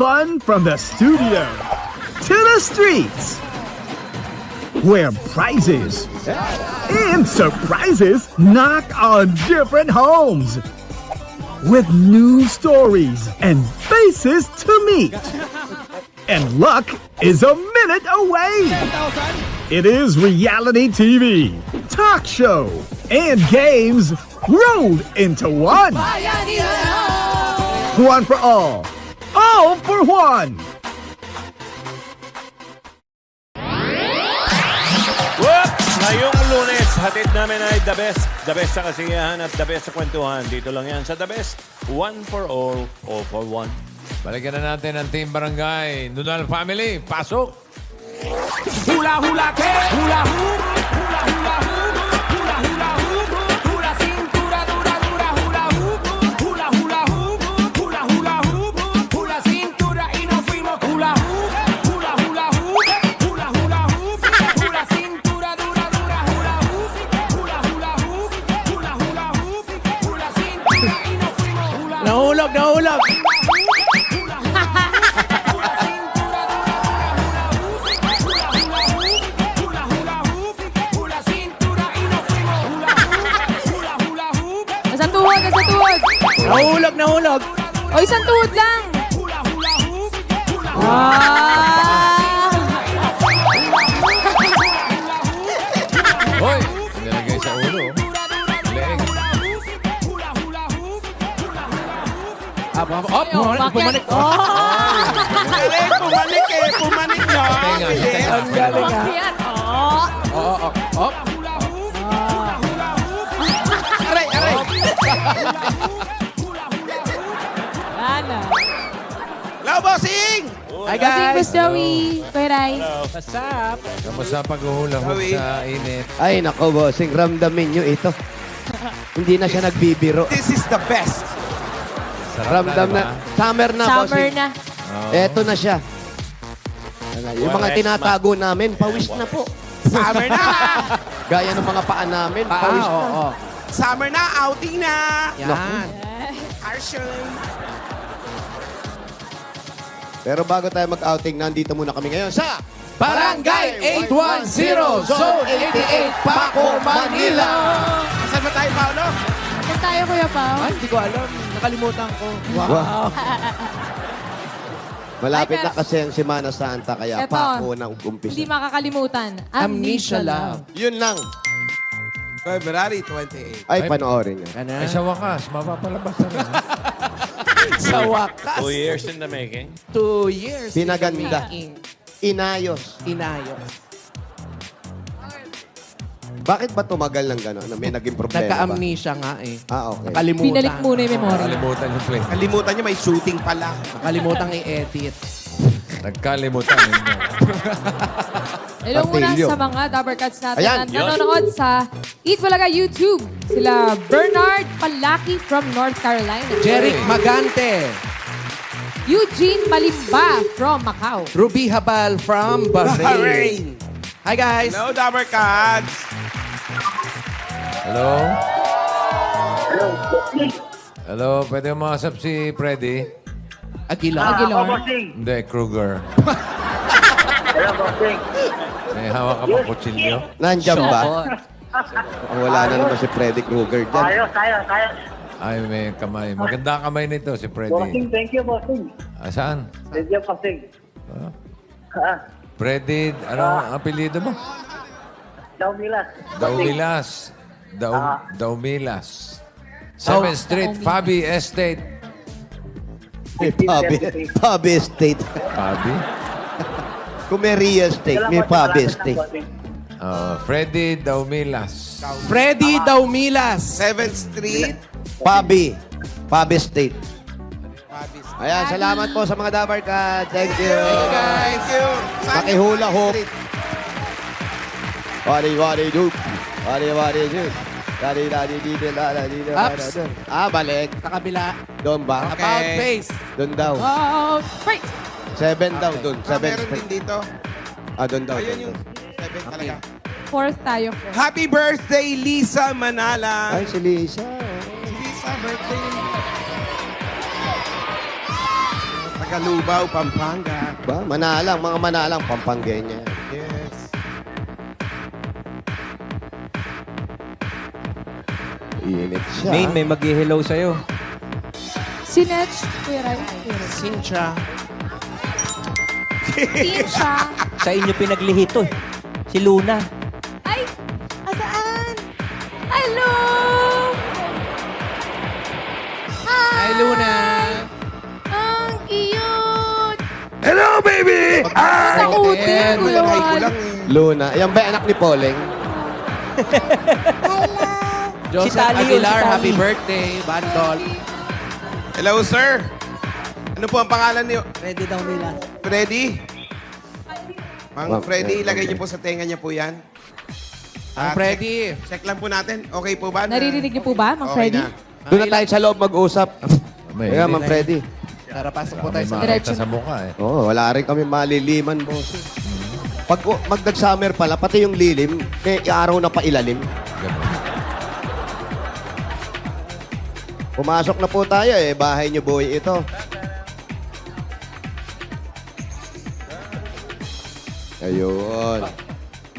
fun from the studio to the streets, where prizes and surprises knock on different homes, with new stories and faces to meet. And luck is a minute away. It is reality TV, talk show, and games rolled into one. One for all for one. Whoop! Ngayong Lunes, hatid namin ay the best sa kasiyahan at the best sa kwentuhan. Dito lang yan sa the best, one for all for one. Balikan na natin ang Team Barangay Nunal Family. Pasok! Hula hula que hula hoop, hula hula hoop, hula hula hoop, hula cintura dura dura hula hoop, hula hula hoop, hula hula hoop, hula cintura y nos fuimos hula hoop, hula hula hoop, hula hula hoop, hula cintura dura dura hula hoop, hula hula hoop, hula hula hoop, hula cintura y nos fuimos hula. Nahulog. Nahulog. O, isang tuhod lang. Hoy! Nilagay sa ulo. Leeg. Bumalik. Pumanik na. Ang galing ah. Aray. Ana. Hello, bossing! Hi, guys. Boss Joey. Kuya Rai. What's up? Kamusta paghuhulahog sa init? Ay, nako, bossing. Ramdamin nyo ito. Hindi na siya nagbibiro. This is the best. Ramdam na. Summer na, Summer bossing. na. Eto na siya. Yung mga tinatago namin, pawis na po. Summer na! Gaya ng mga paa namin, pawis na. Summer na, outing na! Yan. Arshon. Pero bago tayo mag-outing, nandito muna kami ngayon sa Barangay 810, Zone 88, Paco, Manila. Saan ba tayo, Paolo? Saan tayo, Kuya Pao? Hindi ko alam. Nakalimutan ko. Wow. Malapit Ay, na pero- kasi ang Semana Santa, kaya Eto, Paco na umpisa. Hindi makakalimutan. Amnesia Love. Yun lang. February 28. Ay, panoorin nyo. Ay, sa wakas, mapapalabas na rin. Sa wakas. 2 years in the making. 2 years. Pinaganda. Inayos. Bakit ba tumagal ng gano'n? May naging problema ba? Nagka-amnesia nga eh. Okay. Nakalimutan. Binalik muna yung memory. Nakalimutan yung play. Kalimutan niya, may shooting pala. Nakalimutan i-edit. Nagkalimutan. Hello muna Martilyo. sa mga Dabbercats natin Ayan, na nanonood sa Eat Bulaga YouTube. Sila Bernard Palaki from North Carolina. Jeric Magante. Eugene Malimba from Macau. Ruby Habal from Bahrain. Hi guys. Hello, Dabber Cats. Hello? Hello, pwede mo makasap si Freddy? Aguilar. Hindi, Kruger. May hawak ka pa kutsilyo? Nandyan ba? Wala na naman si Freddy Krueger dyan. Kaya. Ay, may kamay. Maganda ang kamay nito, si Bossing, Freddy. thank you, bossing. Saan? Thank you, bossing. Freddy, ano ang apelido mo? Daumilas. Daumilas. Daumilas. 7th Street, Fabi Estate. May Pabi Estate. Fabi? Kumeria Estate. May Pabi Estate. Freddy Daumilas. Freddy Daumilas. 7th Street. Pabi Estate. Ayan, salamat po sa mga Dabar Cats. Thank you. Thank you. Pakihula hoop. Wadi do. Wadi do. Ups. Balik. Sa kabila. Doon ba? Okay. About face. Doon daw. Oh, right. 7 daw, doon. 7 Meron din dito. doon daw. Ayun doon yung daw. 7 talaga. Fourth tayo, friend. Happy birthday, Lisa Manala. Ay, si Lisa. Lisa, birthday. Tagalubaw, Pampanga. Ba? Manalang, mga manalang, Pampangenya. Yes. Init siya. Main, may mag-hello sa'yo. Si Nech, Kuya Ray. Sincha. Tinsha. Sa inyo pinaglihito eh. Si Luna. Ay! Asaan? Hello! Hi, Luna. Ang cute! Hello, baby! Takutin, Kuya Malagay ko Wal. lang eh. Luna. Yan ba anak ni Poleng? Joseph Tali yun, Aguilar, si Tali. happy birthday. Bandol. Hello, sir. Ano po ang pangalan niyo? Ready daw nila. Freddy? Mang Ma'am, Freddy, ilagay okay. niyo po sa tenga niyo po yan. Ang Freddy. Check lang po natin. Okay po ba? Naririnig niyo po ba, Mang Okay Freddy? na. Doon na tayo sa loob mag-usap. May, Kaya, Ma'am Freddy. Tara, pasok po may tayo sa... Diretso. makita sa mukha eh. Oo, wala rin kami maliliman, boss. Pag magdag-summer pala, pati yung lilim, may araw na pailalim. Ganun. Pumasok na po tayo eh. Bahay niyo, boy, ito. Ayun.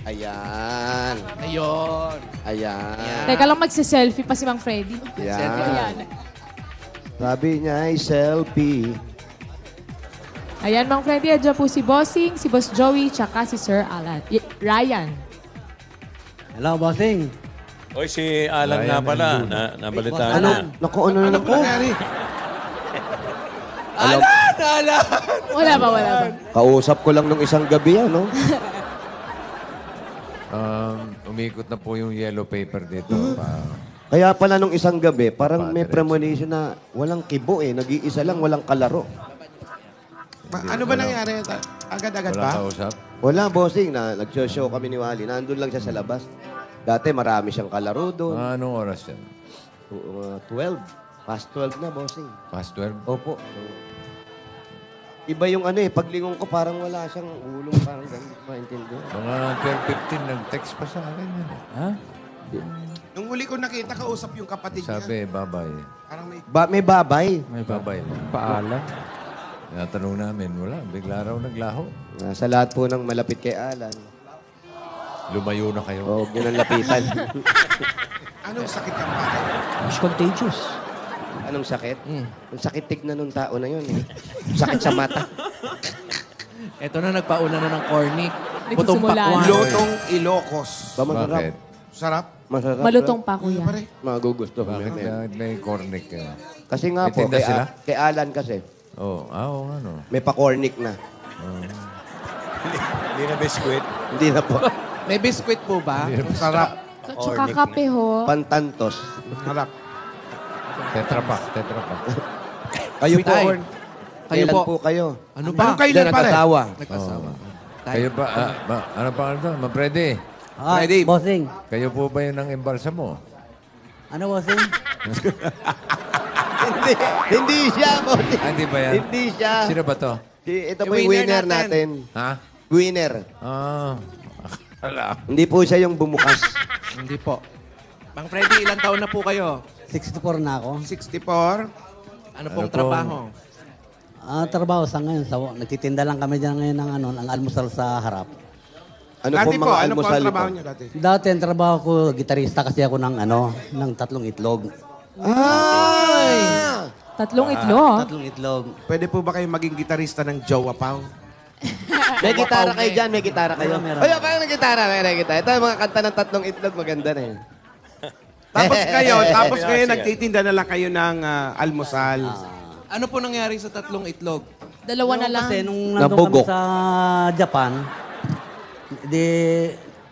Ayan. Ayun. Ayan. Teka lang, magsiselfie pa si Mang Freddy. Ayan. Sabi niya ay selfie. Ayan, Mang Freddy, adyan po si Bossing, si Boss Joey, tsaka si Sir Alan. Ryan. Hello, bossing. Oy, si Alan nga pala. Nabalitaan na. Naku, ano na po? Nangyari? Wala ba, wala ba? Kausap ko lang nung isang gabi, ano? Umikot na po yung yellow paper dito. Kaya pala nung isang gabi, parang may Diretso. premonition na walang kibo eh. Nag-iisa lang, walang kalaro. Ano ba nangyari? Agad-agad Wala ba? kausap. Wala, bossing. Nag-show kami ni Wally. Nandun lang siya sa labas. Dati marami siyang kalaro doon. Anong oras yan? 12. Past 12 na, bossing. Past 12? Opo. Iba yung ano eh, paglingon ko parang wala siyang ulong, parang ganun, maintindihan. Mga 12:15 nag-text pa sa akin yun. Ha? Nung huli ko nakita, kausap yung kapatid niya. Sabi, babay. Parang may... May babay. May babay lang. Paalam. Natanong namin, wala. Bigla raw naglaho. Sa lahat po ng malapit kay Alan. Lumayo na kayo. Huwag nyo nang lapitan. Anong sakit kang bakit? It's contagious. Anong sakit? Ang sakit tignan nung tao na yun. Sakit sa mata. Ito na, nagpauna na ng cornic. Nagsisimula Putong na. pakwan. Lotong Ilocos. Ba, masarap? Bakit? Sarap. Masarap. Malutong pa, kuya. Pare. Magugusto ko. Bakit may cornic ka? Kasi nga May po, tinda sila? kay Alan kasi, Oo, ano. may pa-cornic na. Hindi na biskwit. Hindi na po. May biscuit po ba? Sarap. Tsaka kape ho. Pantantos. Sarap. Tetra Pak. Kayo Sweet po, eye. Orn. Kayo Kailan po. po kayo? Ano ba? Anong kailan Diyan pare? nagkasawa. Nagkasawa. Kayo ba, ano pa ito? Ma'am Freddy, Ready? Bossing. kayo po ba yun ang embalsa mo? Ano, bossing? Hindi siya, boss. Hindi ba yan? Hindi siya. Sino ba to? Ito po Yung yung winner winner natin. Ha? Winner. Akala. Hindi po siya yung bumukas. Hindi po. Mang Freddy, ilang taon na po kayo? 64 na ako. 64. Ano pong Ano trabaho? Trabaho sa ngayon. Nagtitinda lang kami dyan ngayon ng almusal sa harap. Ano Dati po po, mga ano po ang almusal trabaho po? niyo dati? Dati ang trabaho ko, gitarista kasi ako ng 3 itlog. Ay! Tatlong itlog. 3 itlog. Pwede po ba kayo maging gitarista ng Jowa Pao? May gitara kayo dyan, may gitara kayo. Meron. Ay, parang may gitara, may gitara. Ito yung mga kanta ng 3 itlog, maganda na yun. Tapos ngayon Sige. nagtitinda na lang kayo ng almusal. Ano po nangyari sa 3 itlog? Dalawa na lang. Kasi nung nandun Nabugok. kami sa Japan,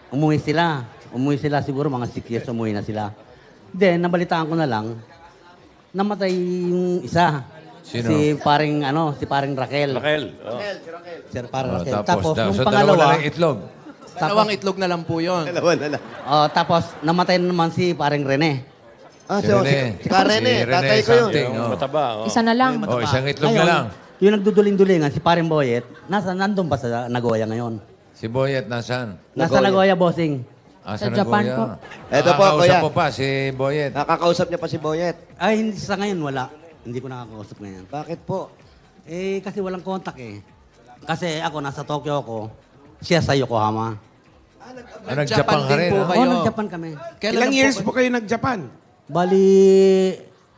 umuwi sila. Umuwi sila siguro mga 6 years umuwi na sila. Then, nabalitaan ko na lang, namatay yung isa. Sino? Si paring Raquel. Raquel. Oh. Si paring Oh, Raquel. tapos, nung so dalawa pangalawa, na lang itlog. Dalawang itlog na lang po yun. Dalawa na lang. tapos namatay na naman si paring Rene. Si Rene. Si Rene, Si Rene tatay ko yun. something. Yung Oh. mataba. Oh. Isa na lang. Oh, isang itlog na Ngayon, lang. yung nagduduling-dulingan, si paring Boyet, nandun pa sa Nagoya ngayon. Si Boyet nasaan? Nasa Nagoya, bossing. Sa Japan Nagoya. po. Eto po, Nakakausap kuya. po pa si Boyet. Nakakausap niya pa si Boyet. Ay, hindi sa ngayon, wala. Hindi ko nakakausap ngayon. Bakit po? Kasi walang contact eh. Kasi ako, nasa Tokyo ako. Siya sa Yokohama. Nag-Japan ka rin, din po ah? kayo. Oo, nag-Japan kami. Ilang years po kayo nag-Japan? Bali,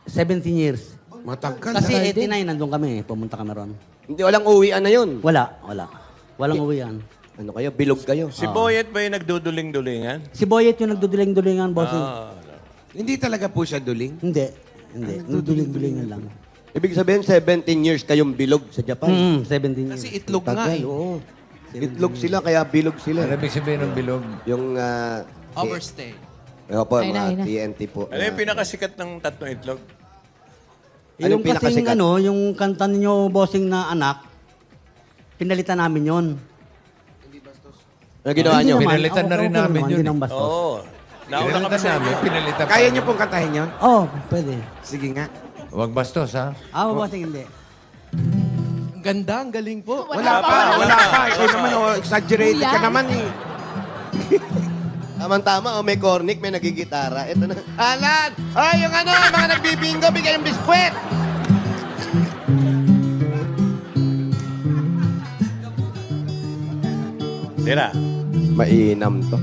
17 years. Matagal. Kasi 89 nandun kami, pumunta kami ron. Hindi, walang uwian na yun. Wala. Walang uwian. Ano kayo? Bilog kayo. Si Boyet ba yung nagduduling-dulingan? Si Boyet yung nagduduling-dulingan, bossing. Hindi talaga po siya duling. Hindi. Nagduduling-dulingan lang. Ibig sabihin, 17 years kayong bilog sa Japan. 17 years. Kasi itlog nga Tagal, eh. oo. Itlog sila, kaya bilog sila. Ano ibig sabihin ng bilog? Yung... Overstay. Opo, Ayun na, mga ayun na. TNT po. Ano yung pinakasikat ng tatlong itlog? Yung Anong kasing pinakasikat? yung kanta ninyo, bossing na anak, pinalitan namin yon. Ano ginawa nyo? Pinalitan na rin namin yun, Hindi eh. nang bastos. Oo. Nauna ka pa Pinalitan sa namin, pinalitan pa. Kaya niyo pong kantahin yon? Oo, pwede. Sige nga. Huwag bastos, ha? Bossing hindi. Ang ganda, ang galing po. Wala pa. Ikaw naman, exaggerated ka naman eh. Tama-tama, may cornic, may nagigitara. Ito na. Alan! Ay, yung ano, mga nagbibingo, bigyan ng biskwit! Tira. Mainam to.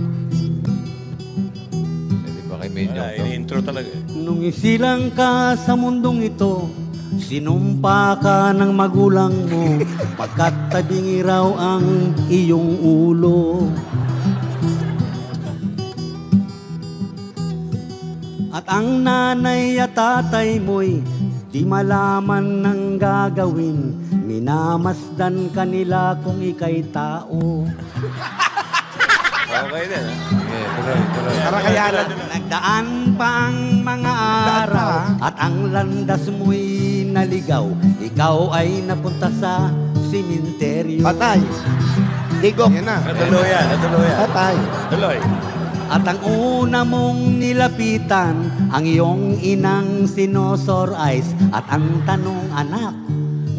Hindi ba kay Medyo? Wala, ini-intro talaga. Nung isilang ka sa mundong ito, sinumpa ka ng magulang mo, pagkat tabingi raw ang iyong ulo. At ang nanay at tatay mo'y di malaman ng gagawin, minamasdan kanila kung ika'y tao. Okay din, ha? Okay, tuloy. Para kaya na. Nagdaan pa ang mga araw at ang landas mo'y naligaw. Ikaw ay napunta sa simenteryo. Patay. Higop. Yan na. Natuluyan. Patay. Tuloy. At ang una mong nilapitan, ang iyong inang sinosor eyes. At ang tanong, anak,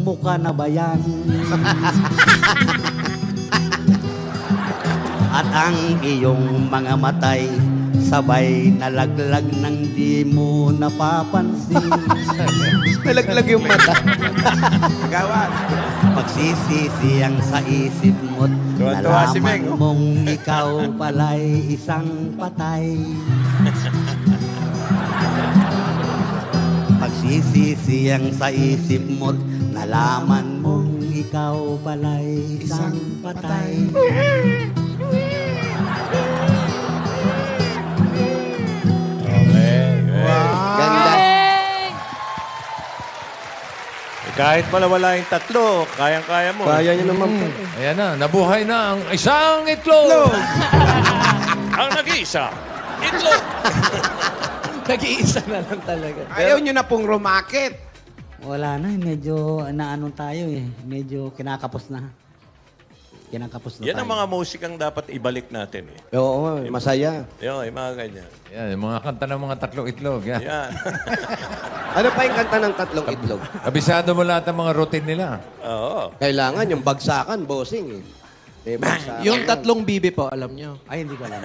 mukha na ba yan? At ang iyong mga matay, sabay nalaglag ng di mo napapansin. Nalaglag yung mata. Gawad. Pagsisisi ang sa isip mo't Tuwa-tuwa si nalaman Meng, oh. mong ikaw pala'y isang patay. Pagsisisi ang sa isip mo't nalaman mong ikaw pala'y isang patay. Okay. Ganda. Kahit malawala yung tatlo, kayang-kaya mo. Kaya nyo naman po. Ayan na, nabuhay na ang isang itlog. Ang nag-iisa, itlog. Nag-iisa na lang talaga. Ayaw nyo na pong rumakit. Wala na, medyo naano tayo eh. Medyo kinakapos na. Kinakapos na Yan ang tayo. mga musikang dapat ibalik natin. Eh. Oo, masaya. Yung mga ganyan. Yan, yung mga kanta ng mga tatlong itlog. Yan. Yan. Ano pa yung kanta ng tatlong itlog? Kabisado mo lahat ng mga routine nila. Oo. Kailangan yung bagsakan, bossing. May bagsakan. Yung tatlong bibi po, alam nyo. Ay, hindi ko alam.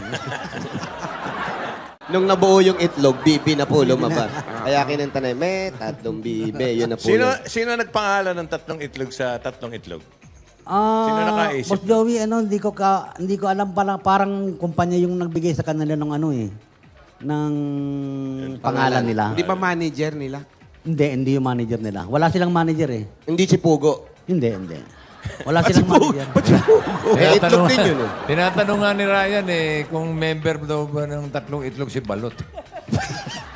Nung nabuo yung itlog, bibi na po lumabas. Kaya kinanta na, may tatlong bibi. Yun na po yun. Sino nagpangalan ng tatlong itlog sa tatlong itlog? Sino nakaisip? Boss Joey, hindi ko alam pala, parang kumpanya yung nagbigay sa kanila ng ano eh. Ng pangalan nila. Hindi ba manager nila? Hindi yung manager nila. Wala silang manager eh. Hindi si Pugo. Hindi. Wala silang manager. Eh, itlog din yun eh. Tinatanong nga ni Ryan kung member daw ba ng tatlong itlog si Balot.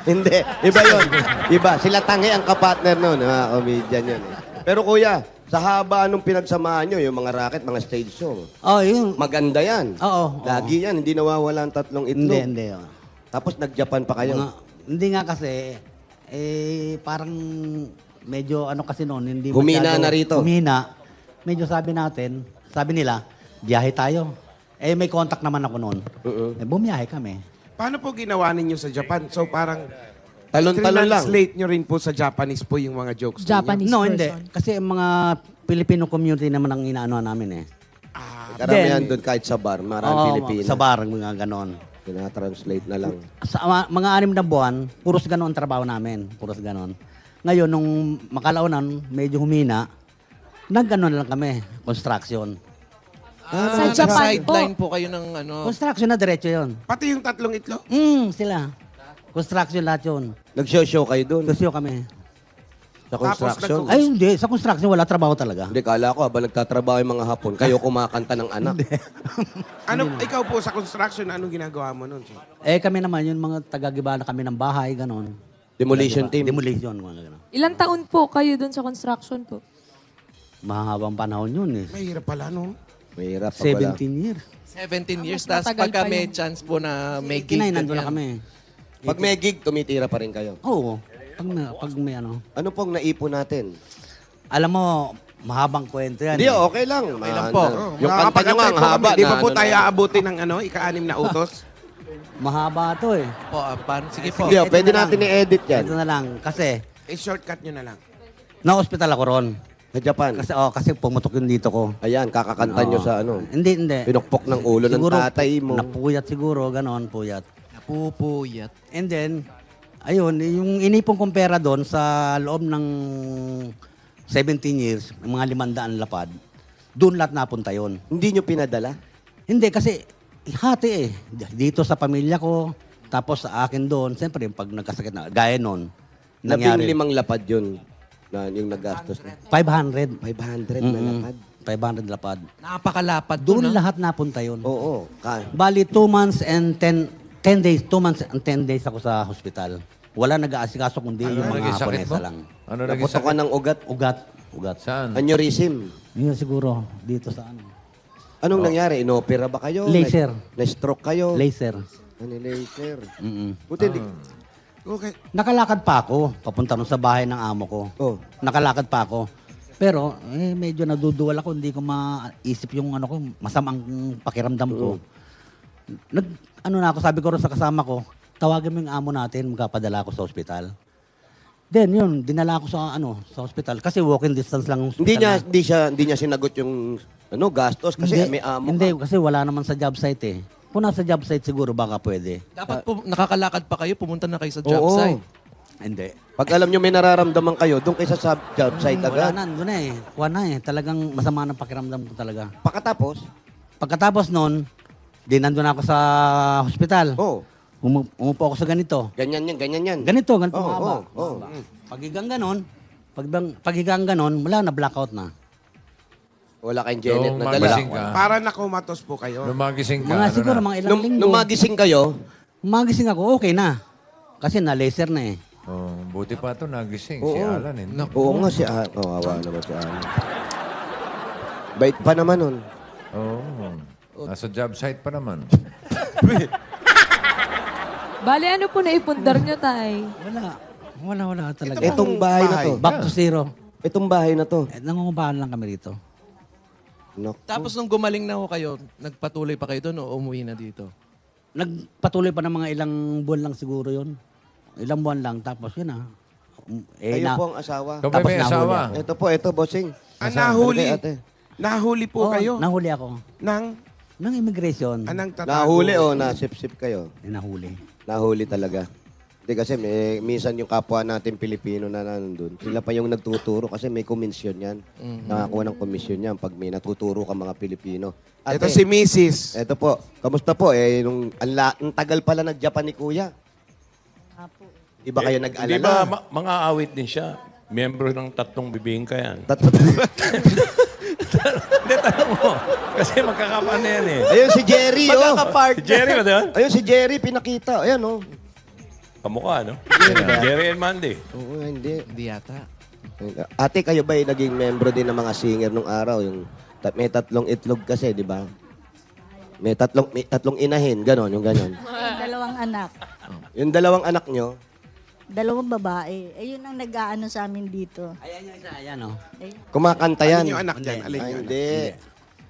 Hindi. Iba yun. Iba. Sila Tangi ang kapartner nun. Comedian yun eh. Pero kuya, sa haba nung pinagsamahan nyo, yung mga racket, mga stage show, Yun. maganda yan. Oo. Lagi yan. Hindi nawawala ang tatlong itlog. Hindi. Tapos nag-Japan pa kayo. Hindi nga kasi, parang medyo ano kasi noon, hindi Humina masyado- na rito. Humina. Medyo sabi nila, biyahe tayo. May contact naman ako noon. Bumiyahe kami. Paano po ginawa ninyo sa Japan? So parang Talon-talon lang. translate nyo rin po sa Japanese po yung mga jokes ninyo? Japanese No, version. hindi. Kasi ang mga Filipino community naman ang inaano namin eh. Karamihan Then- doon kahit sa bar. Maraming Pilipino. Sa bar, mga ganon. Tinatranslate na lang. Sa mga 6 na buwan, puros ganon ang trabaho namin. Puros ganon. Ngayon, nung makalaunan, medyo humina, Nag-ano lang kami, construction. Sa Japan Sideline po. po kayo ng ano. Construction na diretso yun. Pati yung tatlong itlog? Sila. Construction lahat yun. Nag-show kayo doon Kusyo kami. sa construction. Ay, hindi. Sa construction, wala trabaho talaga. Hindi, kala ko habang nagtatrabaho yung mga hapon, kayo kumakanta ng anak. Ikaw po sa construction, anong ginagawa mo nun? Kami naman, yung mga taga-gibana kami ng bahay, ganon. Demolition team. Demolition, ganon. Ilang taon po kayo dun sa construction po? Mahabang panahon yun eh. Mahirap pala, no? Mahirap pa pala. 17 years. 17 years. mas Tapos matagal pagka pa may yun. chance po na may gig. Kinay, nandun na ganyan. kami. Pag may gig, tumitira pa rin kayo. Oo. Pag may ano. Ano pong naipon natin? Alam mo, mahabang kwento yan. Hindi, eh. okay lang. Okay lang po. Yung kanta nyo nga, ang haba. Di ba po ano tayo na- aabutin ng ika-anim na utos? Mahaba to eh. Po, sige po. Hindi, pwede Ito na natin lang. i-edit yan. Ito na lang. Kasi, Shortcut nyo na lang. na-hospital ako ron. Sa Japan. Kasi pumutok yung dito ko. Ayan, kakakanta nyo sa ano. Hindi. Pinukpok ng ulo ng Siguro, tatay mo. Napuyat siguro, ganon, puyat. Napupuyat. And then, ayun, yung inipong kong pera doon sa loob ng 17 years, mga 500 lapad, doon lahat napunta yon. Hindi nyo pinadala? Hindi, kasi hati eh. Dito sa pamilya ko, tapos sa akin doon, siyempre, pag nagkasakit na, gaya noon, nangyari. 15 lapad yun na yung nagastos. 500. 500 na lapad. 500 lapad. Napakalapad Doon doon. lahat napunta yon. Oo. Bali, 2 months and 10 days. 2 months and 10 days ako sa hospital. Wala nag-aasikaso kundi yung naging mga sakit Japonesa mo? lang. Ano naging Naputok ka sakit? ng ugat. Ugat. Saan? Aneurysm. Yun siguro, dito sa ano. Anong nangyari? Inopera ba kayo? Laser. Na-stroke kayo? Laser. Ano laser? Mm-mm. Buti di. Okay. Nakalakad pa ako, papunta nun sa bahay ng amo ko. Oh. Nakalakad pa ako. Pero, medyo naduduwal ako, hindi ko maisip yung ano ko, masamang pakiramdam ko. Na ako, sabi ko rin sa kasama ko, tawagin mo yung amo natin, magkapadala ako sa ospital. Then, yun, dinala ako sa ospital. Kasi walking distance lang ang ospital. Hindi niya sinagot yung gastos kasi may amo Hindi, ka. kasi wala naman sa job site eh. Kung nasa job site siguro, baka pwede. Dapat po, nakakalakad pa kayo, pumunta na kayo sa job Oo. site. Hindi. Pag alam nyo may nararamdaman kayo, doon kayo sa job site Wala agad. na, doon na eh. Kuha na eh. Talagang masama ng pakiramdam ko talaga. Pagkatapos, nun, nandun ako sa hospital. oh, Umupo ako sa ganito. ganyan yan. Ganito Oo, mahaba. oo. Paghigang ganon, paghigang ganon, wala na, blackout na. Wala kayong Janet Nung na dala. magising ka, Para nakumatos po kayo. nung magising ka, Mga ano siguro, na? mga ilang linggo. Nung magising kayo, Magising ako, okay na. Kasi na-laser na eh. Oh, buti pa ito nagising. Oo. Si Alan eh. oo nga si Alan. Oh, awa naman si Alan. Bait pa naman nun. Oo. Nasa job site pa naman. Bale, ano po naipundar nyo, tay? Wala talaga. Itong bahay na to. Back to zero. Itong bahay na to. Nangungupahan lang kami rito. Naku. Tapos nung gumaling na ho kayo, nagpatuloy pa kayo doon o umuwi na dito? Nagpatuloy pa ng mga ilang buwan lang siguro yon. Ilang buwan lang, tapos yun ah. Kayo po ang asawa. Ikaw ba Tapos may nahuli asawa? Ito, bossing. Nahuli. Halika, ate. Nahuli po Oo, kayo. Nahuli ako. Ng immigration. Anang tatago. Nahuli o nasip-sip kayo? Nahuli. Nahuli talaga. Hindi kasi minsan yung kapwa natin Pilipino na nandun, sila pa yung nagtuturo kasi may komisyon yan. Nakakuha ng komisyon yan pag may natuturo ka mga Pilipino. Ito si Mrs. Ito po. Kamusta po? Ang tagal pala nag-Japan ni Kuya. Di ba kayo nag-alala? Di ba mga awit din siya? Miyembro ng tatlong bibingka yan. Hindi, tanong mo. Kasi magkakapan na yan eh. Ayun si Jerry, oh. Si Jerry ba doon? Ayun si Jerry, pinakita. Ayan, oh. Kamukha, no? Jerry and Mandy. Oo, hindi. Hindi yata. Ate, kayo ba naging membro din ng mga singer nung araw? May tatlong itlog kasi, di ba? May tatlong inahin, ganon, yung ganon. Dalawang anak. Yung dalawang anak nyo, Dalawang babae. Ayun ang nag-aano sa amin dito. Ayan yung isa, ayan oh. kumakanta yan. Alin yung anak dyan? Alin Ay, yung anak? hindi.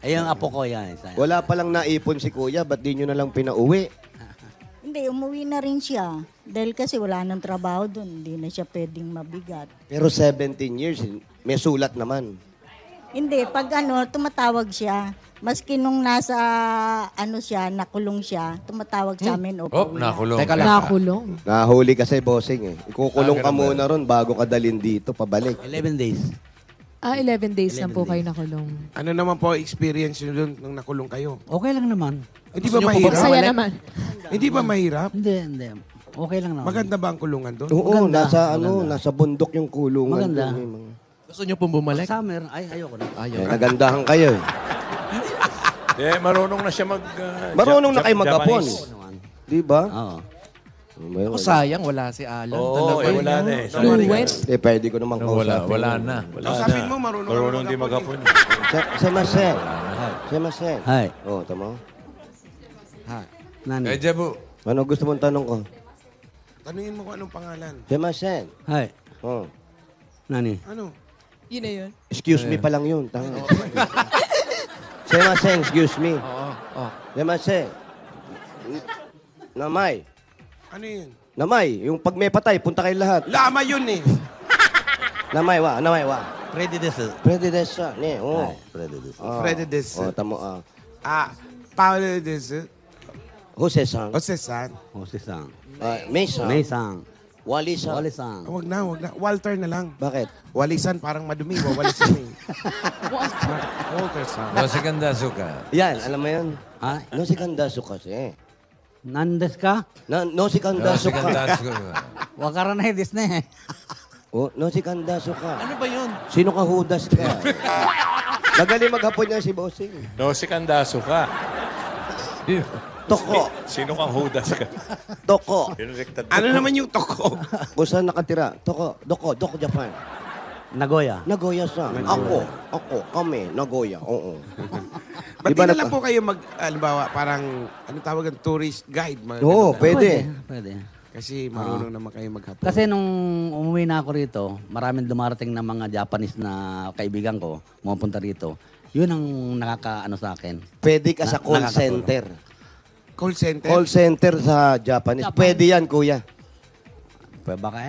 Ayun ang apo ko yan. Isa. Wala palang naipon si Kuya, ba't di nyo na lang pinauwi? Hindi, umuwi na rin siya. Dahil kasi wala nang trabaho doon. Hindi na siya pwedeng mabigat. Pero 17 years, may sulat naman. Hindi, pag tumatawag siya. Maski nung nasa, nakulong siya, tumatawag sa amin. Oh, uwi na. nakulong. Teka lang. Nakulong. Nahuli kasi, bossing eh. Ikukulong ka ganun ba? muna ron bago ka dalhin dito, pabalik. 11 days. 11 days lang po kayo nakulong. Ano naman po experience nyo doon nung nakulong kayo? Okay lang naman. Hindi ba mahirap? Saya naman. Hindi ba mahirap? Hindi. Okay lang naman. Maganda ba ang kulungan doon? Oo, Maganda. nasa bundok yung kulungan. Maganda. Doon, may mga- Gusto nyo pong bumalik? Summer, ayoko na. Ayaw. Eh, nagandahan kayo eh. Marunong na siya mag... Marunong na kayo mag-Hapon. Japanese. Di ba? Oo. O sayang, wala si Alan. Oo, Talaga wala yun. na eh. Fluent. Eh, pwede ko naman Wala, kausapin. wala na. Kausapin mo, marunong ka Marunong di mag-Hapon mag-Hapon. Semasen. Semasen. Hi. Oh, tama. Nani. Eh, Jabu. Ano gusto mong tanong ko? Tanungin mo kung anong pangalan. Semasen. Hi. Oh. Nani. Ano? Yun na yun. Excuse me pa lang yun. Tanga. Semasen, excuse me. Oo. Semasen. Namay. Ano yun? Namay, yung pag may patay, punta kayo lahat. Lama yun eh. Namay wa. Ready this is. Pwede desa. Ne, oh. Ready this. Freddy Des. Oh, tamo Paulo Des. Jose-san. Osesan. Sang. Mesa. May-sang. Wali-san. Wali-sang. Huwag na. Walter na lang. Bakit? Walisan, parang madumi. Walisan eh. Walter san. O, si Kandasuka. Yan, alam mo yun? Ha? No si Kandasu kasi. Nandes ka? No si O, Kandasu si ka. Kandasuka. Wakara na Disney. Oh, no si Kandasu ka. Ano ba yun? Sino ka hudas ka? Magaling maghapon niya si Bossing. No, si Kandasuka. Toko. Sino kang hudas ka? Toko. Pinrektad Ano naman yung toko? Kung saan nakatira? Toko. Doko, Japan. Nagoya. Nagoya sa. Ako, kami, Nagoya. Oo. Ba't Iba di na na lang to? po kayo halimbawa, parang, ano tawag ang tourist guide? Oo, Ganun. pwede. Pwede. Kasi marunong naman kayo maghapon. Kasi nung umuwi na ako rito, maraming dumarating na mga Japanese na kaibigan ko, pumunta rito. Yun ang nakakaano sa akin. Pwede ka sa call Nakakatulong. center. Call center? Call center sa Japanese. Pwede yan, kuya.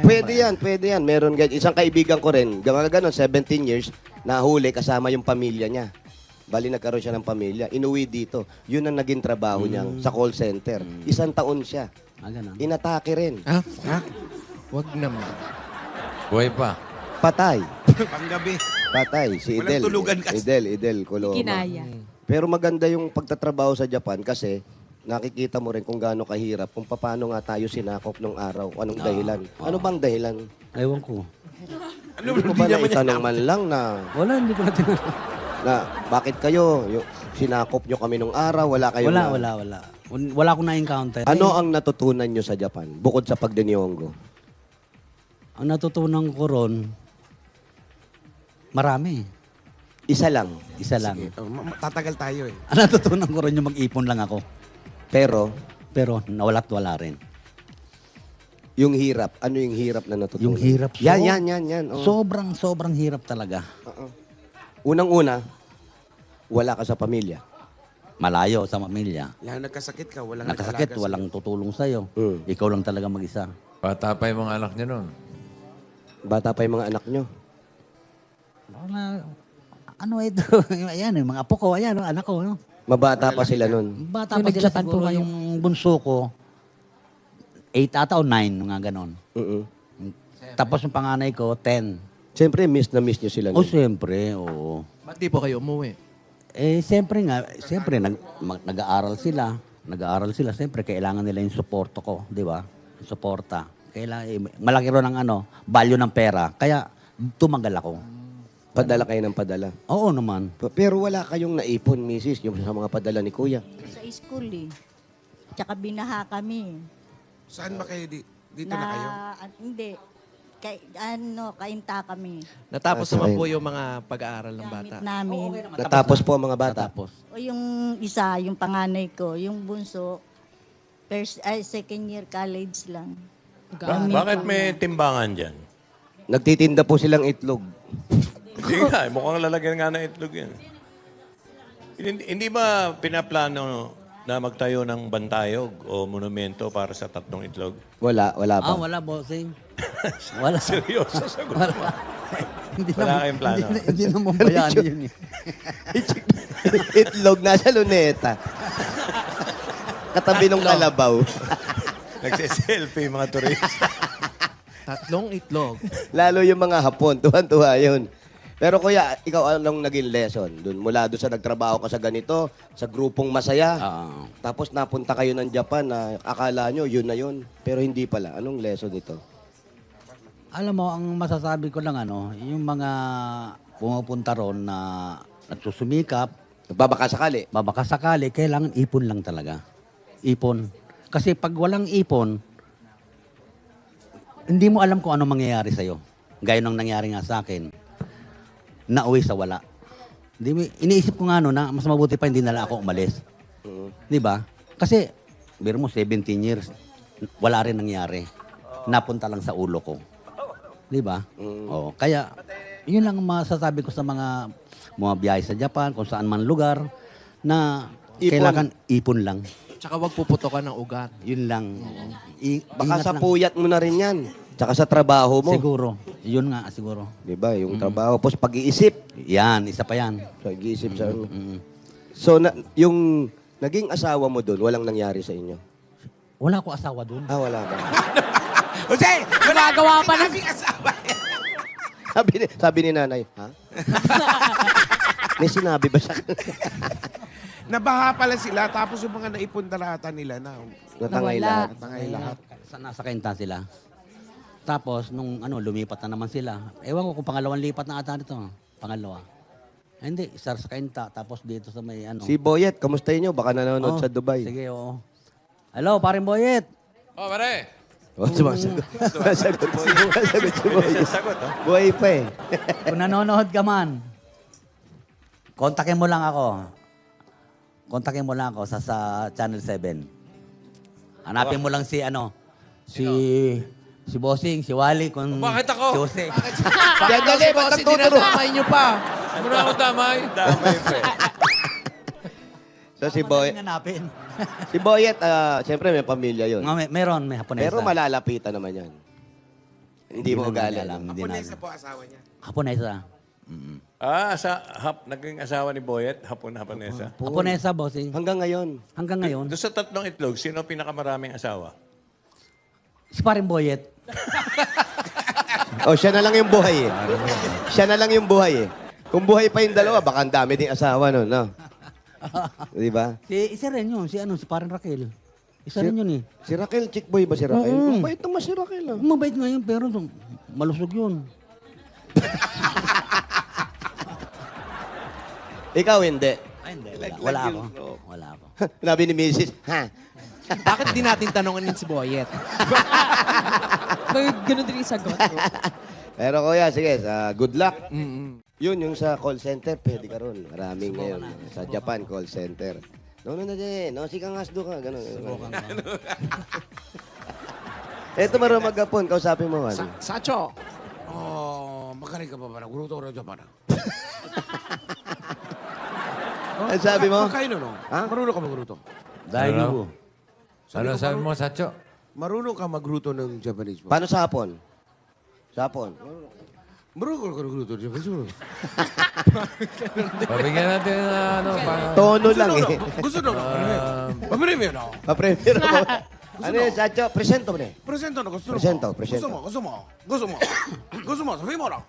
Pwede yan. Meron isang kaibigan ko rin, gano'n, 17 years, nahuli kasama yung pamilya niya. Bali, nagkaroon siya ng pamilya. Inuwi dito. Yun ang naging trabaho niya sa call center. 1 taon siya. Ganun. Inatake rin. Ha? Wag naman. Buhay pa. Patay. Panggabi. Patay. Si Walang Idel. tulugan kasi. Idel, Coloma. Kinaya. Pero maganda yung pagtatrabaho sa Japan kasi nakikita mo rin kung gaano kahirap, kung paano nga tayo sinakop nung araw, anong dahilan. Ano bang dahilan? Ewan ko. Ano Hindi ko ba naitanong man lang na Hindi ko na tinanong. bakit kayo sinakop nyo kami nung araw, wala kayo Wala. Wala akong na-encounter. Ano ang natutunan nyo sa Japan, bukod sa pagdiniyonggo? Ang natutunan ko ron, marami. Isa lang. Tatagal tayo eh. Ang natutunan ko ron yung mag-ipon lang ako. Pero, nawala't wala rin. yung hirap, ano yung hirap na natutunan? Yung hirap. Yan. Oh. Sobrang hirap talaga. Unang-una, wala ka sa pamilya. Malayo sa pamilya. Lalo nagkasakit ka, walang Nakasakit, nag-alaga walang tutulong sa'yo. Mm. Ikaw lang talaga mag-isa. Bata pa yung mga anak niya noon. Bata pa yung mga anak nyo. Ano ito? Ayan, yung mga apo ko, ayan, anak ko. No? Mabata pa sila nun. Bata Yung pa sila nag-Japan po siguro, kayo? yung bunso ko, 8 ata o 9, mga ganon. Mm-mm. Tapos yung panganay ko, 10. Siyempre, miss na miss nyo sila nun. Siyempre, oo. Ba't di po kayo umuwi? Siyempre nag-aaral sila. Siyempre, kailangan nila yung suporto ko, di ba? Suporta. Malaki ron ang value ng pera. Kaya, tumagal ako. Padala kayo ng padala. Oo naman. Pero wala kayong naipon, misis, yung sa mga padala ni kuya. Sa school eh. Tsaka binaha kami. Saan ba kayo? Dito na kayo? Hindi. Kainta kami. Natapos Ah, naman sige. po yung mga pag-aaral ng bata. Gamit namin. Natapos po ang mga bata. Tapos, O yung isa, yung panganay ko, yung bunso, second year college lang. Bakit may timbangan dyan? Nagtitinda po silang itlog. Hindi nga, mukhang lalagyan nga ng itlog yan. Hindi ba pinaplano na magtayo ng bantayog o monumento para sa 3 itlog? Wala pa. wala, bossing. Wala. Seryoso sagot mo. Hindi Wala kayong plano. Hindi naman bayani yun eh. Itlog nasa luneta. Katabi ng kalabaw. Nagsiselfie yung mga turista. 3 itlog. Lalo yung mga Hapon, tuwan-tuwa yun. Pero kuya, ikaw anong naging lesson? Mula doon sa nagtrabaho ka sa ganito, sa grupong masaya, tapos napunta kayo ng Japan na akala nyo yun na yun, pero hindi pala. Anong lesson ito? Alam mo, ang masasabi ko lang yung mga pumupunta ron na nagsusumikap, Babaka sakali. babaka sakali, kailangan ipon lang talaga. Ipon. Kasi pag walang ipon, hindi mo alam kung ano mangyayari sa'yo. Gaya ng nangyari nga sa akin, nauwi sa wala. Iniisip ko nga na mas mabuti pa hindi na lang ako umalis. Di ba? Kasi, biro mo, 17 years, wala rin nangyari. Napunta lang sa ulo ko. Di ba? Oo. Kaya, yun lang ang masasabi ko sa mga biyahe sa Japan, kung saan man lugar, na kailangan ipon lang. Tsaka wag puputokan ng ugat. Yun lang. Baka Ingat sa lang. puyat mo na rin yan. Tsaka sa trabaho mo. Siguro. Yun nga, siguro. Di ba? Yung trabaho. Tapos pag-iisip. Yan, isa pa yan. Pag-iisip sa ano. So, yung naging asawa mo doon, walang nangyari sa inyo? Wala ko asawa doon. Ah, wala ba? Jose! Gumagawa pa ng... sabi ni nanay, ha? May sinabi ba siya? Nabaha pala sila, tapos yung mga naipundarata nila na Natangay Nawala. lahat. natangay lahat. Nasa kainta sila. Tapos, nung lumipat na naman sila. Ewan ko kung pangalawang lipat na ata nito. Pangalawa. Hindi, isa sa kainta. Tapos dito sa may Si Boyet, kamustahin nyo? Baka nanonood sa Dubai. Sige, oo. Hello, paring Boyet. Oh, pare. Oh, sumasagot. Sumasagot si Boyet. Buhay pa eh. Kung nanonood ka man, kontakin mo lang ako. Kontakin mo lang ako sa Channel 7. Hanapin mo lang si Bossing, si Wally, kung Bakit ako? si Jose. Dali, ba't ang tuturo? Dinadamay niyo pa. Muna ako damay. Damay, pre. So si Boyet, Hanapin. si Boyet, siyempre may pamilya yun. Meron, may Haponesa. Pero malalapitan naman yan. Hindi mo naman ugali. alam, hindi na Haponesa alam. po asawa niya. Haponesa. Naging asawa ni Boyet, Haponesa. Haponesa, Bossing. Hanggang ngayon. Hanggang ngayon, Doon sa tatlong itlog, sino pinakamaraming asawa? si paring Boyet. O, siya na lang yung buhay eh. Siya na lang yung buhay eh. Kung buhay pa yung dalawa, baka ang dami ding asawa nun, no? Di ba? Isa rin yun, si paring Raquel. Isa rin yun eh. Si Raquel, chick boy ba si Raquel? Oo. Mabait naman si Raquel ah. Mabait ngayon, pero malusog yun. Ikaw hindi. Ay, hindi. Wala ako. Wala ako. Nabi ni Mrs. Ha? Bakit di natin tanongin si Boyet? Ganun din yung sagot. Pero kuya, sige, good luck. Yun, yung sa call center, pwede ka ron. Maraming ngayon. Sa Japan, call center. No, dyan. No, sikang hasdo ka. Ganun. Eto maro magapon, kausapin mo. Ano? Sacho! Oh, magaling ka pa ba? Guruto na dyan pa na. Ano sabi mo? Kain no? Ha? Marunong ka magruto. Dahil mo. Ano sabi mo, Sacho? Marunong ka magruto ng Japanese mo. Paano sa hapon? Sa hapon? Marunong ka magruto ng Japanese mo. Pabigyan natin na Tono lang eh. Gusto nyo? Papremyo no? Papremyo na. Ano yun, Sacho? Presento mo na eh. Presento na gusto mo. Presento. Gusto mo, sabihin mo lang.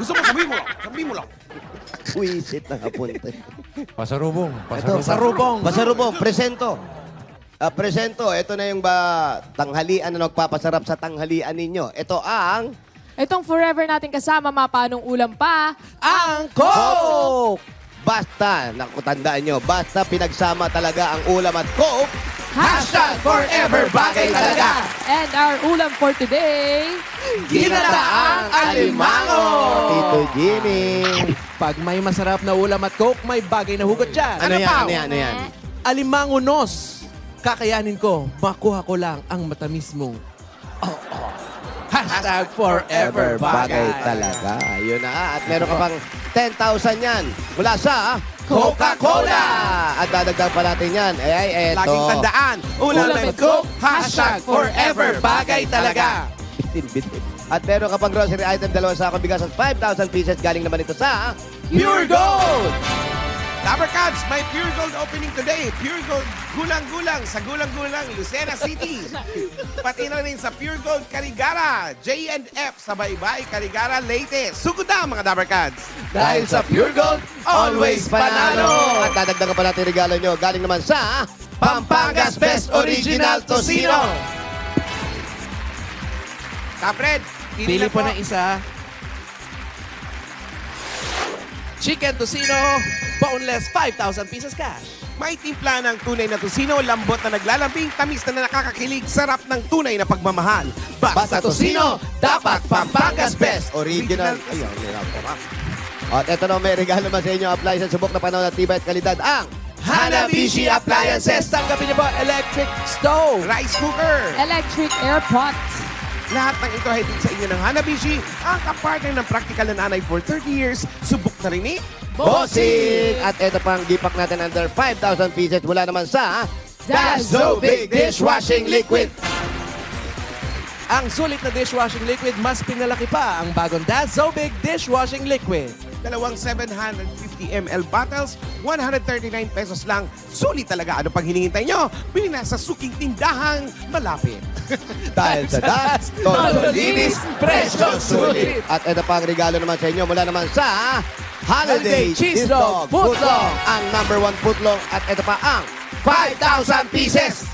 Gusto mo, sabihin mo lang. Wisit na kapunta. Pasalubong. Pasalubong. Presento. Presento. Ito na yung tanghalian na nagpapasarap sa tanghalian ninyo. Ito ang... Itong forever natin kasama, mapanong ulam pa. Ang Coke! Basta, tandaan nyo, basta pinagsama talaga ang ulam at Coke, #forever bagay talaga. And our ulam for today, Ginataang alimango. Tito Jimmy. Pag may masarap na ulam at Coke, may bagay na hugot dyan. Ano yan? Alimango nos. Kakayanin ko, makuha ko lang ang matamis mong #forever Bagay talaga. Yun na. At meron ka pang 10,000 yan mula sa Coca-Cola. At dadagdag pa natin yan. Eto. Laging tandaan, ulam at Coke, #forever bagay talaga. Bitin. At meron ka pang grocery item, 2 sakong bigas at 5,000 pieces. Galing naman ito sa Pure Gold! Dabarkads, may Pure Gold opening today. Pure Gold Gulang-Gulang sa Gulang-Gulang, Lucena City. Pati na rin sa Pure Gold Carigara, J&F sa Baybay, Carigara, Leyte. Sugod na mga Dabarkads. Dahil sa Pure Gold, always panalo! At dadagdagan pa natin regalo nyo. Galing naman sa Pampanga's Best Original Tocino. Kapred, Pili po ng isa. Chicken Tocino, boneless, 5,000 pieces cash. May timpla ng tunay na tocino, lambot na naglalambing, tamis na nakakakilig, sarap ng tunay na pagmamahal. Basta Tocino, dapat Pampanga's Best Original. Ayun, hirap ko ha. At eto na, may regalo naman sa inyo. Apply sa subok na panahon at tibay at kalidad ang Hanabishi Appliances. Tanggapin niyo po electric stove, Rice cooker. Electric air pot. Lahat ng ito ay sa inyo ng Hanabishi, ang kapartner ng practical na nanay for 30 years. Subok na rin ni Bossing! At ito pang gipak natin under 5,000 pieces mula naman sa Dazo Big Dishwashing Liquid. ang sulit na dishwashing liquid, mas pinalaki pa ang bagong Dazo Big Dishwashing Liquid. Dalawang 750 ml bottles, 139 pesos lang. Sulit talaga. Ano pang hinihintay nyo? Bili na sa suking tindahang malapit. Dahil sa DAS, todo linis, presyo sulit. At ito pa ang regalo naman sa inyo mula naman sa Holiday Cheese Dog Footlong. Ang #1 footlong. At ito pa ang 5,000 pieces.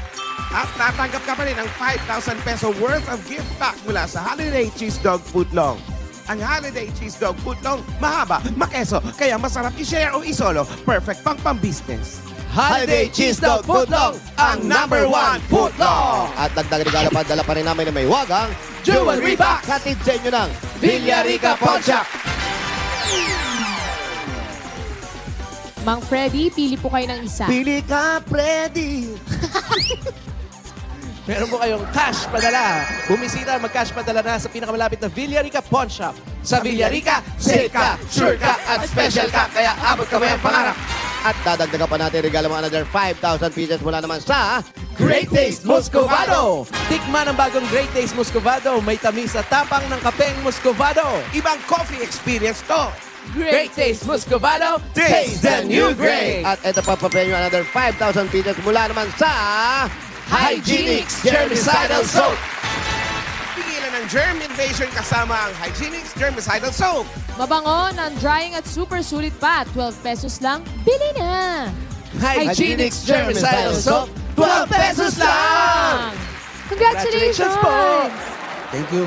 At natanggap ka pa rin ang 5,000 peso worth of gift pack mula sa Holiday Cheese Dog Footlong. Ang Holiday Cheese Dog Footlong, mahaba, makeso, kaya masarap i-share o isolo. Perfect pang pang-business. Holiday Cheese Dog Footlong, ang #1 footlong. At dagdag regalo pa, dala pa rin namin na may wagang Jewelry Box. Hatid sa inyo ng Villarica Pawn Shop. Mang Freddy, pili po kayo ng isa. Pili ka, Freddy. Meron po kayong cash padala. Bumisita, mag-cash padala na sa pinakamalapit na Villarica Pawn Shop. Sa Villarica, safe ka, sure ka, at special ka. Kaya abot ka mo yung pangarap. At dadagdagan pa natin regalo mga another 5,000 pieces mula naman sa Great Taste Muscovado! Tikman ang bagong Great Taste Muscovado. May tamis at tapang ng kapeng Muscovado. Ibang coffee experience to. Great Taste Muscovado, taste the new great! At ito pa pa-premyo another 5,000 pieces mula naman sa Hygienix Germicidal Soap. Pigilan ng germ invasion kasama ang Hygienix Germicidal Soap. Mabango, non-drying at super sulit pa. 12 pesos lang, bili na! Hygienix Germicidal Soap, 12 pesos lang! Congratulations po! Thank you.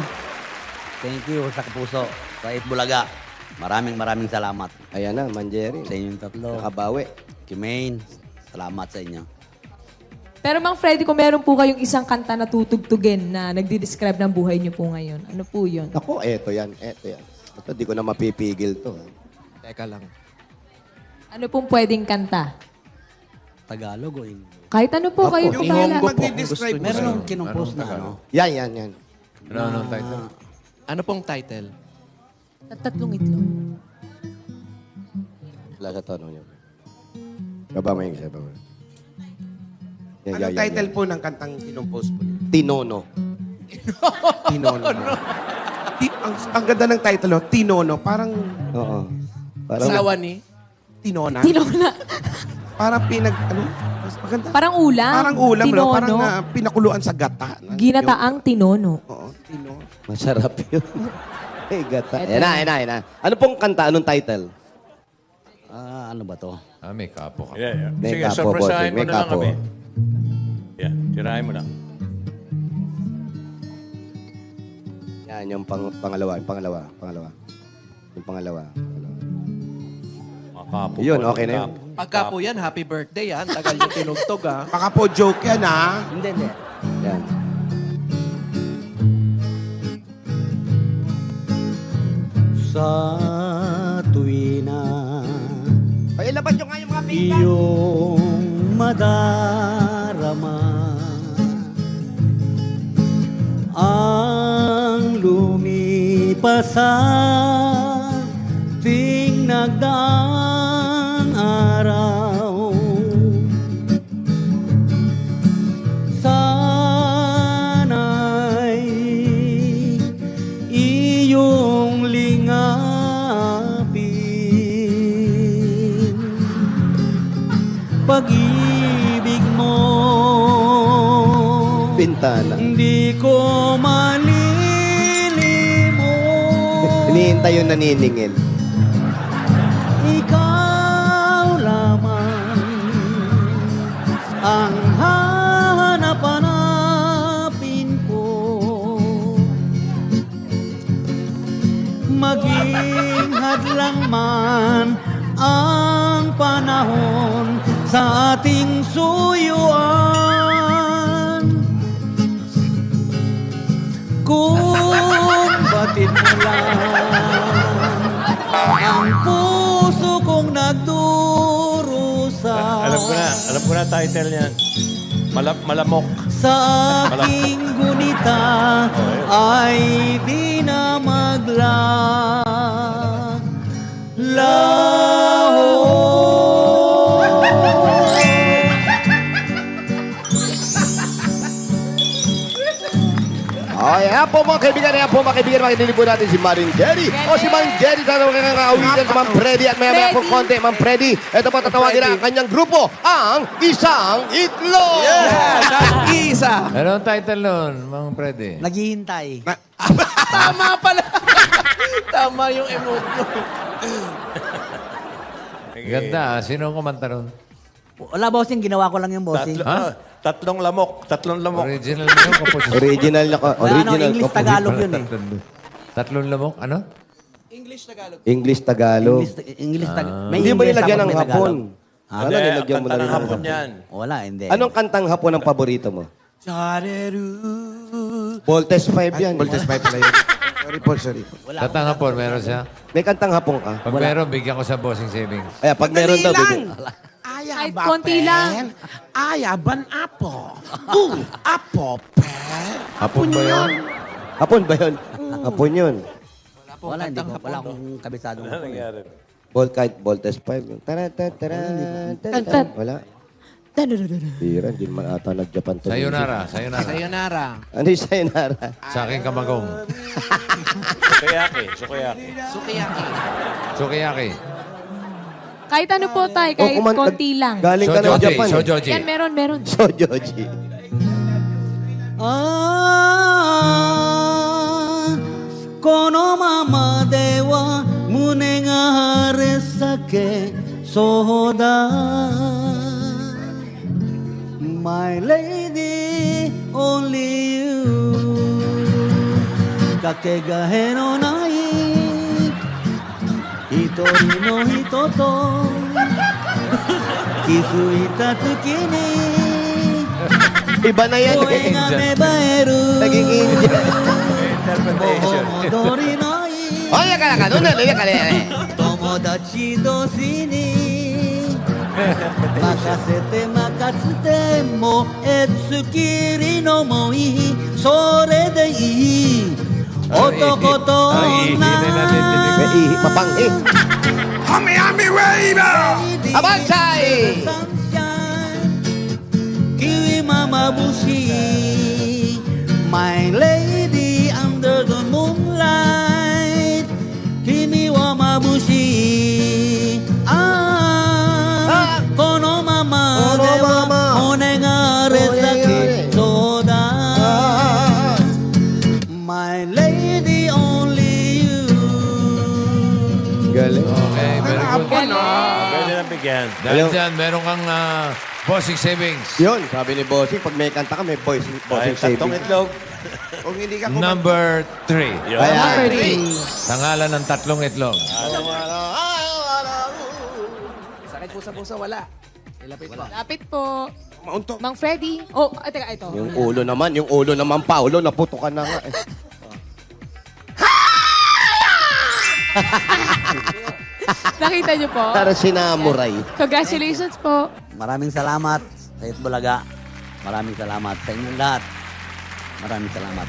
Thank you sa kapuso. Sa Itbulaga. Maraming salamat. Ayan na, Manjeri. Sa inyong tatlo. Nakabawi. Kimain, salamat sa inyo. Pero Mang Freddy, kung meron po kayong isang kanta na tutugtugin na nagdi-describe ng buhay niyo po ngayon, ano po yun? Ako, eto yan. Ito, di ko na mapipigil to. Teka lang. Ano pong pwedeng kanta? Tagalog o English? Kahit ano po kayo po bahala. Magdi-describe mo Meron sa'yo. nung kinumpos na ano. Yan. Ano title? Ano pong title? Tatlong itlog. Wala sa tono niyo. Baba mo yung isa. Baba. Yan, Anong title po ng kantang kinumpose po niyo? Tinono. Tinono. Ang ganda ng title, oh, Tinono. Parang Oo. Parang, Sawa ni? tinona. Tinona. Parang mas maganda. Parang ulam. Parang ulam, no? Tinono. Parang pinakuluan sa gata. Ginataang tinono. Oo, tinono. masarap yun. Hey, gata. Yan na. Ano pong kanta? Anong title? Ano ba to? May kapo ka. Yeah. May Sige, kapo, surpresahin bossing. mo May na lang kapo. kami. Yeah, tirahin mo lang. Yan, yung pangalawa. Yung pangalawa. Makapo. Yun, okay na yun. Pagka po yan, happy birthday yan. Tagal yung tinugtog ah. Baka po joke yan, ha? Hindi. Yan. Sa tuwina, Ay, labas nyo nga yung mga pinggan. iyong madarama ang lumipas sa ting nagdaang araw. Sana'y iyong lingapin pag-ibig mo. Bintana. Hindi ko malilimot. Hinihintay yung naniningil. Ikaw lamang ang hahanap-hanapin ko. Maging hadlang man ang panahon sa ating suyuan. Kung batid mo lang ang puso kong nagdurusa. Alam ko na title niyan. Malamok. Sa aking gunita ay di na Ay, ayan po mga kaibigan, makinig po natin si Maring Jerry. O si Mang Jerry, tatawagin ang kaawitan sa Mang Freddy. At maya-maya po konti, Mang Freddy. Ito po, tatawagin na ang kanyang grupo, ang Isang Itlog! Isa. Ano ang title nun, Mang Freddy? Naghihintay. Tama pala. Tama yung emote mo. Ganda. Sino ang kumanta nun? Wala, bossing. Ginawa ko lang yung bossing. Tatlong lamok. Original mo yung composition. Original na English Tagalog yun eh. Tatlong lamok? Ano? English Tagalog. English Tagalog. Hindi ba nilagyan ng hapon? Ano, nilagyan mo kanta na ng hapon yan. Wala, hindi. Anong kantang hapon ang paborito mo? Voltes 5 yan. Voltes 5 pala yun. Sorry po. Tatang hapon, meron siya. May kantang hapon ka? Pag meron, bigyan ko sa bossing savings. Ay, pag meron daw, bigyan. Kahit konti lang. Ayaban apo. Apo, Hapon ba yun? Hapon ba yun? Hapon yun. Wala, hindi ko. Wala akong kabisado. Ano nangyari? Voltes 5. Wala. Bira, hindi naman ata nag-Japan to. Sayonara. Ano yung sayonara? Sa aking kamagong. Sukiyaki. Kahit ano po tayo, kahit konti lang. Galing ka ng Japan. Shojoji. Yan, meron. Shojoji. Kono mama de wa mune ga haresake soda. My lady, only you. Kakegahe no nai hitori no hito to kizuita toki ni Iba na yan. koe ga mebaeru. Naging Indian. Momodori nai Oye, ka doon na. tomodachi doshi ni makasete mo etsukiri no mo ii sore de ii otoko to onna Mapanghi. Hami wave! Abansay! kiwi mamabushi my lady under the moonlight kimi wa mabushi kono mama dewa onegare sake soda my lady only you. Galing. Okay, very good. Pwede na bigyan. Dahil dyan, meron kang bossing savings. Yun, sabi ni Bossing, pag may kanta ka, may bossing Dahil tatlong savings. itlog. Kung hindi ka kumanta. Number 3. Ayan. Sa ngalan ng tatlong itlog. Sakit po sa puso, wala. Lapit po. Maunto. Mang Freddy. Oh, teka, ito. Yung ulo naman, Paolo, naputukan na nga eh. Nakita niyo po? Para sinamuray. Congratulations po. Maraming salamat sa Itbulaga. Maraming salamat sa inyong lahat. Maraming salamat.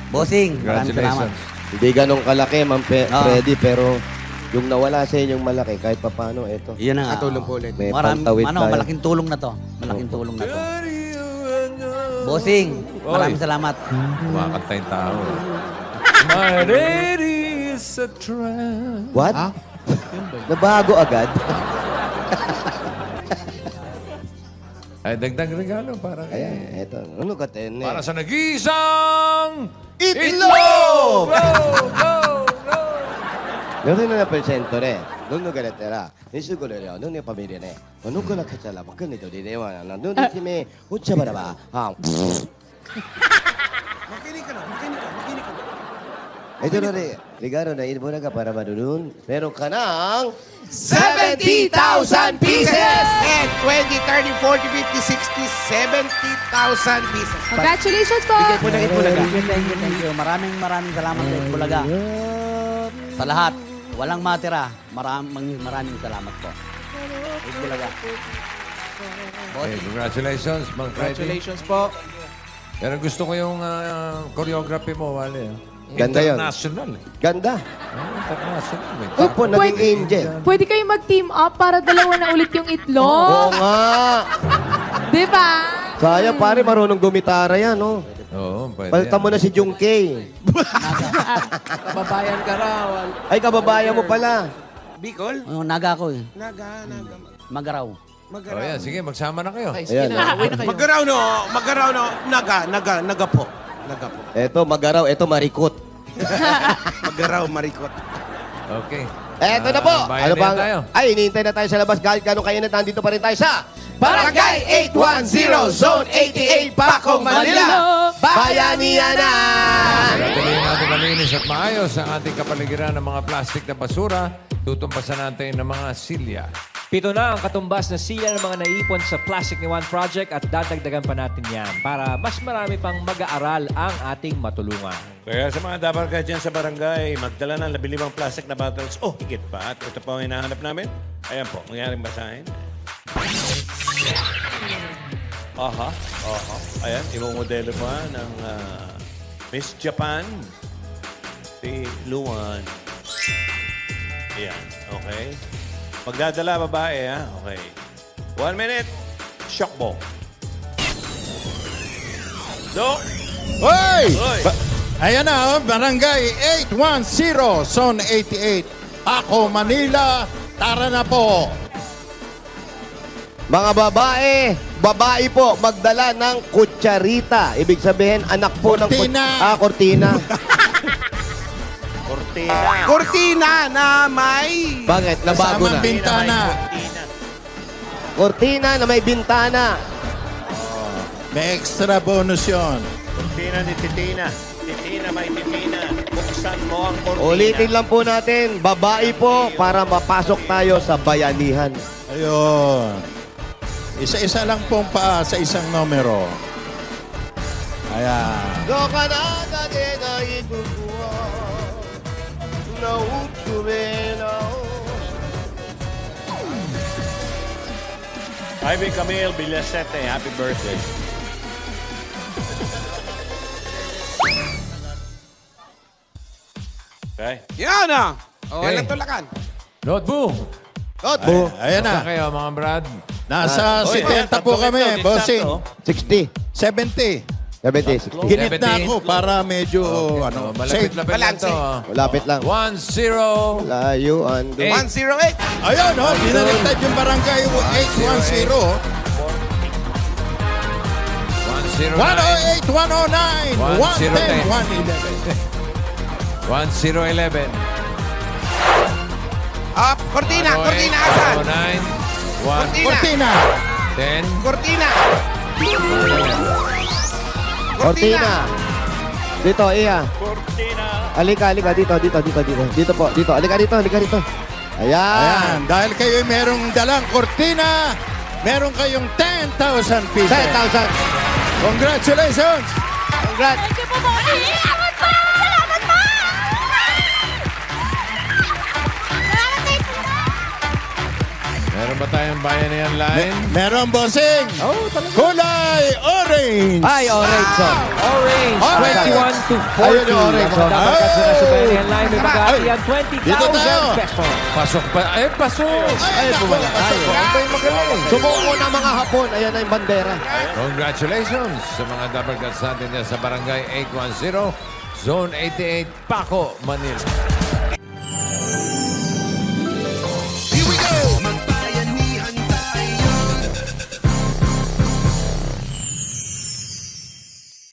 Bossing, maraming salamat. Congratulations. Hindi ganong kalaki, Ma'am Ah. Freddy, pero yung nawala sa inyong malaki, kahit papano, eto. Yun na nga. Katulong po ulit. May Maraming, pantawid tayo. malaking tulong na to. Malaking tulong na to. Bossing, maraming salamat. Kumakanta yung tao. My lady is a tramp. What? Nabago agad? Ay, dagdag regalo para kay... Ayan, eto. Ano ka, tene? Para sa nag-iisang... Itlog! Go! Go! Go! Nono na presento re. Nono ka natera. Isu ko rin. Nono yung pamilya ne. Nono ko na katsala. Magkanito di dewa na. Nono si me. Utsa ba na ba? Makinig ka na, makinig ka, makinig ka. Ito na rin. Regalo na ilmo na ka para manunun. Meron ka ng 70,000 pieces! And 20, 30, 40, 50, 60, 70,000 pieces. Congratulations po! Bigay po ng Itbulaga. Thank you. Maraming salamat sa Itbulaga. Sa lahat. Walang matira. Maraming salamat po. Itbulaga. Okay, congratulations, Mang Freddy. Congratulations po. Pero gusto ko yung choreography mo, Wally. Ganda yun. International. Ganda. International. Opo, naging angel. Pwede kayo mag-team up para dalawa na ulit yung Oo itlog. nga. Di ba? Sayang pare, marunong gumitara yan, no? Oo, pwede. Palitan mo na si Jungkay. Kababayan ka raw. Ay, kababayan mo pala. Bicol? Naga ko eh. Naga. Magaraw. Oh, yan. Sige, magsama na kayo. Ay, sige Ayan, na. Uwi na kayo. Magaraw no, naga po. Eto, magaraw. Eto, marikot. Magaraw, marikot. Okay. Eto na po. Bayan na tayo. Ay, hinihintay na tayo sa labas. Kahit gano'ng kainit, nandito pa rin tayo sa Barangay 810, Zone 88, Paco, Manila. Bayanianan! Patuloy natin malinis at maayos ang ating kapaligiran ng mga plastic na basura. Tutumpasan natin ng mga silya. 7 na ang katumbas na silya ng mga naipon sa Plastic ni Juan Project at dadagdagan pa natin yan para mas marami pang mag-aaral ang ating matulungan. Kaya sa mga dapat ka dyan sa barangay, magdala ng 15 plastic na bottles. Oh, higit pa. At ito pa ang hinahanap namin. Ayan po, mangyaring basahin. Aha. Ayan, imomodelo pa ng Miss Japan. Si Luan. Ayan, okay. Magdadala babae, ha? Okay. 1 minute. Shock ball. Do. Hoy! Hoy! Ayan na, Barangay 810, Zone 88. Ako, Manila. Tara na po. mga babae po, magdala ng kutsarita. Ibig sabihin, anak po ng... Cortina. Cortina. Cortina na may... Bakit? Nabago na. Kasamang bintana. Cortina na may bintana. May extra bonus yun. Cortina ni Titina. Titina, may Titina. Buksan mo ang cortina. Ulitin lang po natin, babae po, para mapasok tayo sa bayanihan. Ayun. Isa-isa lang pong paa sa isang numero. Ayan. Ivy Camille Villasete, happy birthday. Okay. Yan na! O, Okay. ilang tulakan? Notebook. Notebook. Ayan na. Saan kayo, mga brad? Nasa Oy, 70 po tatlong kami, itlog, bossing. eksakto. 60. 70. 70, 60. Ginit na 70. ako para medyo, Oh, malapit-lapit lang Balance. to. ah. Malapit lang. 1-0. Layuan. 108. Ayun, oh, binaliktad yung barangay 810. 1-0. 108, 109, 110, 111. 1-0-11. Up, Cortina, Cortina, asan? 109. Cortina. 10. Cortina. Cortina. Dito, Iya. Cortina. Alika. Dito. Dito po. Dito. Alika dito. Ayan. Ayan, dahil kayo merong dalang kortina, meron kayong 10,000 pieces. 10,000. Congratulations! Congrats. Thank you po, Bobby! Salamat po! Salamat po! Salamat kayo po! Meron ba tayong bayanihan line? Meron bossing! Kulay orange! Ay, orange. Orange, Orange. 21 to 40. Ayun yung orange, Ang mga oh. dapat sa nasa Bayanihan Line, may Ay. mag-aarihan Dito tayo. 20,000 pesos. Pasok pa. Pasok! Ay, bumala tayo. Ang ba'y magaling? Sumuko na mga hapon. Ayan na yung bandera. Congratulations sa mga dabarkats natin dyan sa Barangay 810, Zone 88, Paco, Manila.